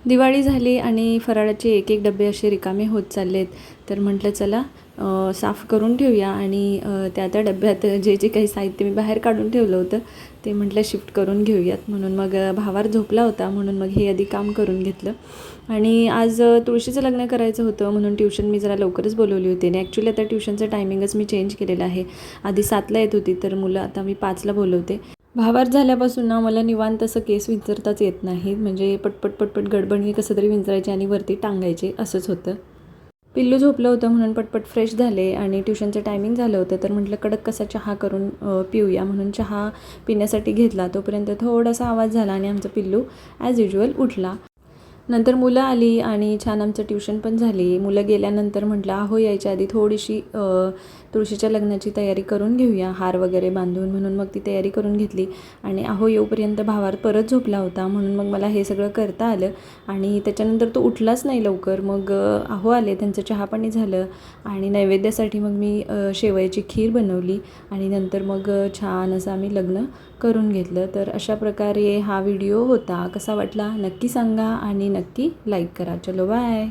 दिवाळी झाली आणि फराळाचे एक एक डबे असे रिकामे होत चाललेत. तर म्हटलं चला साफ करून ठेवूया आणि त्या डब्यात जे जे काही साहित्य मी बाहेर काढून ठेवलं होतं ते म्हटलं शिफ्ट करून घेऊयात. म्हणून मग भावार झोपला होता म्हणून मग हे आधी काम करून घेतलं. आणि आज तुळशीचं लग्न करायचं होतं म्हणून ट्युशन मी जरा लवकरच बोलवली होती. आणि ॲक्च्युली आता ट्युशनचं टायमिंगच मी चेंज केलेलं आहे. आधी 7ला येत होती तर मुलं आता मी 5ला बोलवते. भावार झाल्यापासून ना मला निवांत असं केस विंचरताच येत नाहीत. म्हणजे पटपट पटपट गडबडीने कसं तरी विंचरायचे आणि वरती टांगायचे असंच होतं. पिल्लू झोपलं होतं म्हणून पटपट फ्रेश झाले आणि ट्युशनचं टायमिंग झालं होतं. तर म्हटलं कडक कसा चहा करून पिऊया म्हणून चहा पिण्यासाठी घेतला. तोपर्यंत थोडासा आवाज झाला आणि आमचं पिल्लू ॲज युज्युअल उठला. नंतर मुलं आली आणि छान आमचं ट्युशन पण झाली. मुलं गेल्यानंतर म्हटलं आहो यायच्या आधी थोडीशी तुळशीच्या लग्नाची तयारी करून घेऊया, हार वगैरे बांधून. म्हणून मग ती तयारी करून घेतली. आणि आहो येऊपर्यंत भावार परत झोपला होता म्हणून मग मला हे सगळं करता आलं. आणि त्याच्यानंतर तो उठलाच नाही लवकर. मग आहो आले, त्यांचं चहापाणी झालं आणि नैवेद्यासाठी मग मी शेवयाची खीर बनवली आणि नंतर मग छान असं आम्ही लग्न करून घेतलं. तर अशा प्रकारे हा व्हिडिओ होता. कसा वाटला नक्की सांगा आणि नक्की लाईक करा. चलो बाय.